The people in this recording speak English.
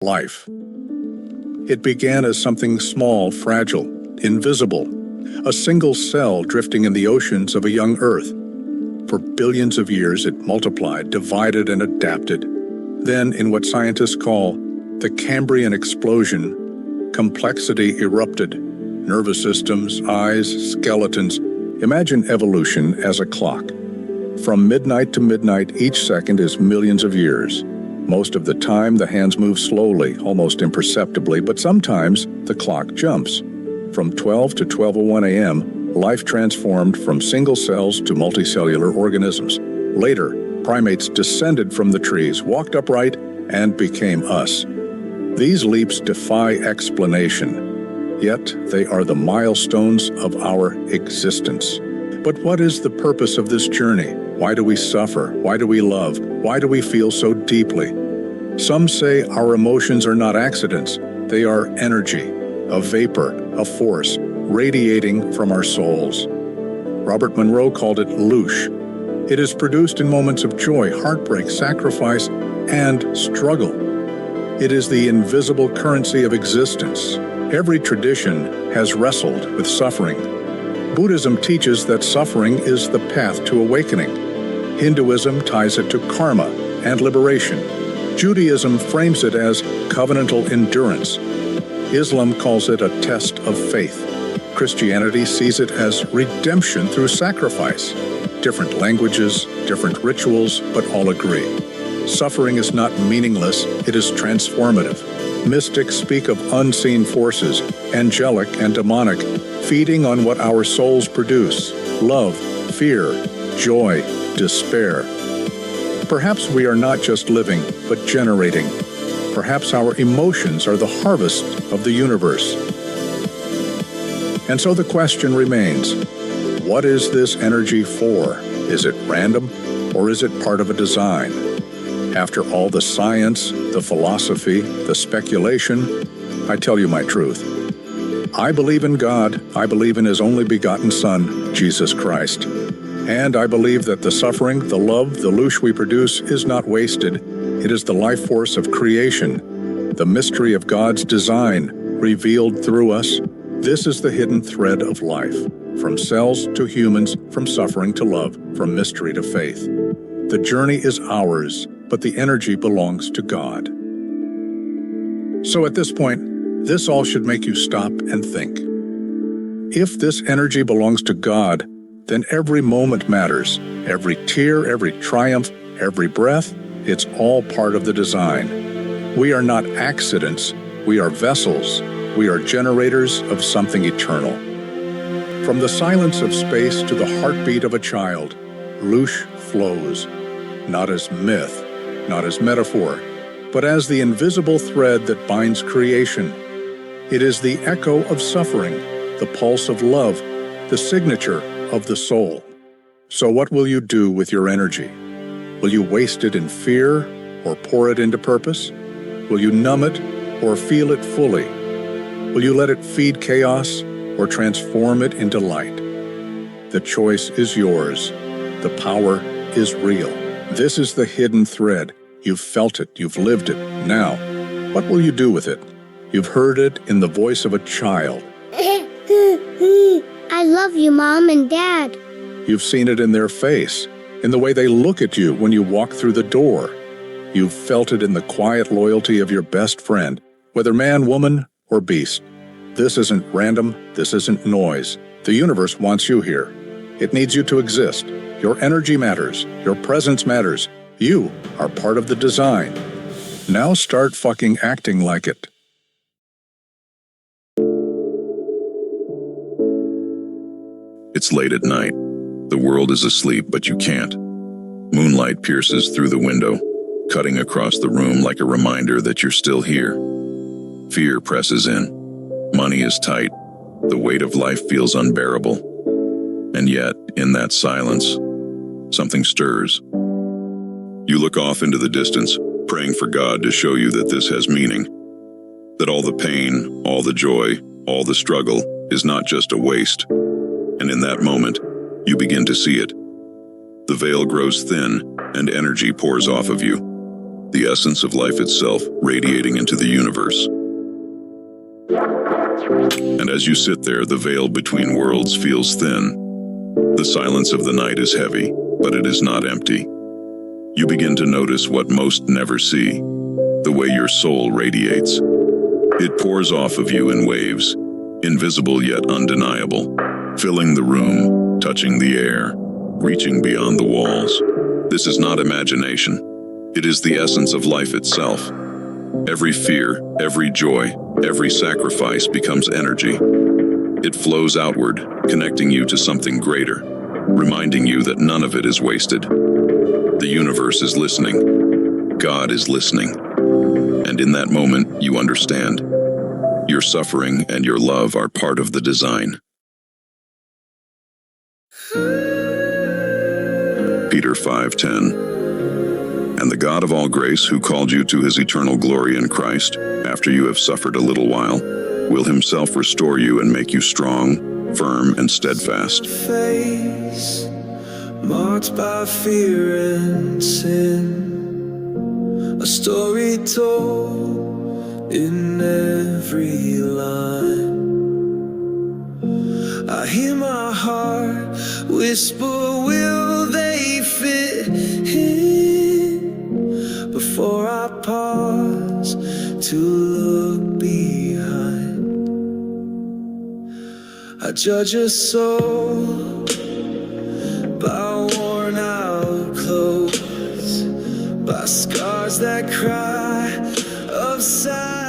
life. It began as something small, fragile, invisible, a single cell drifting in the oceans of a young Earth. For billions of years it multiplied, divided, and adapted. Then, in what scientists call the Cambrian explosion, complexity erupted. Nervous systems, eyes, skeletons. Imagine evolution as a clock. From midnight to midnight, each second is millions of years. Most of the time, the hands move slowly, almost imperceptibly, but sometimes the clock jumps. From 12 to 12:01 a.m., life transformed from single cells to multicellular organisms. Later, primates descended from the trees, walked upright, and became us. These leaps defy explanation, yet they are the milestones of our existence. But what is the purpose of this journey? Why do we suffer? Why do we love? Why do we feel so deeply? Some say our emotions are not accidents. They are energy, a vapor, a force, radiating from our souls. Robert Monroe called it Loosh. It is produced in moments of joy, heartbreak, sacrifice, and struggle. It is the invisible currency of existence. Every tradition has wrestled with suffering. Buddhism teaches that suffering is the path to awakening. Hinduism ties it to karma and liberation. Judaism frames it as covenantal endurance. Islam calls it a test of faith. Christianity sees it as redemption through sacrifice. Different languages, different rituals, but all agree. Suffering is not meaningless, it is transformative. Mystics speak of unseen forces, angelic and demonic, feeding on what our souls produce: love, fear, joy, despair. Perhaps we are not just living, but generating. Perhaps our emotions are the harvest of the universe. And so the question remains, what is this energy for? Is it random, or is it part of a design? After all the science, the philosophy, the speculation, I tell you my truth. I believe in God. I believe in His only begotten Son, Jesus Christ. And I believe that the suffering, the love, the loosh we produce is not wasted. It is the life force of creation, the mystery of God's design revealed through us. This is the hidden thread of life, from cells to humans, from suffering to love, from mystery to faith. The journey is ours, but the energy belongs to God. So at this point, this all should make you stop and think. If this energy belongs to God, then every moment matters. Every tear, every triumph, every breath, it's all part of the design. We are not accidents, we are vessels. We are generators of something eternal. From the silence of space to the heartbeat of a child, Loosh flows, not as myth, not as metaphor, but as the invisible thread that binds creation. It is the echo of suffering, the pulse of love, the signature of the soul. So what will you do with your energy? Will you waste it in fear or pour it into purpose? Will you numb it or feel it fully? Will you let it feed chaos or transform it into light? The choice is yours. The power is real. This is the hidden thread. You've felt it. You've lived it. Now, what will you do with it? You've heard it in the voice of a child. I love you, Mom and Dad. You've seen it in their face, in the way they look at you when you walk through the door. You've felt it in the quiet loyalty of your best friend, whether man, woman, or beast. This isn't random. This isn't noise. The universe wants you here. It needs you to exist. Your energy matters. Your presence matters. You are part of the design. Now start fucking acting like it. It's late at night. The world is asleep, but you can't. Moonlight pierces through the window, cutting across the room like a reminder that you're still here. Fear presses in. Money is tight. The weight of life feels unbearable. And yet, in that silence, something stirs. You look off into the distance, praying for God to show you that this has meaning. That all the pain, all the joy, all the struggle is not just a waste. And in that moment, you begin to see it. The veil grows thin, and energy pours off of you. the essence of life itself radiating into the universe. And as you sit there, the veil between worlds feels thin. The silence of the night is heavy, but it is not empty. You begin to notice what most never see, the way your soul radiates. It pours off of you in waves, invisible yet undeniable, filling the room, touching the air, reaching beyond the walls. This is not imagination. It is the essence of life itself. Every fear, every joy, every sacrifice becomes energy. It flows outward, connecting you to something greater, reminding you that none of it is wasted. The universe is listening. God is listening. And in that moment, you understand. Your suffering and your love are part of the design. Peter 5:10. And the God of all grace, who called you to his eternal glory in Christ, after you have suffered a little while, will himself restore you and make you strong, firm, and steadfast. Face marked by fear and sin, a story told in every line. I hear my heart whisper, will they fit in? Before I pause to look behind, I judge a soul by worn out clothes, by scars that cry of silence.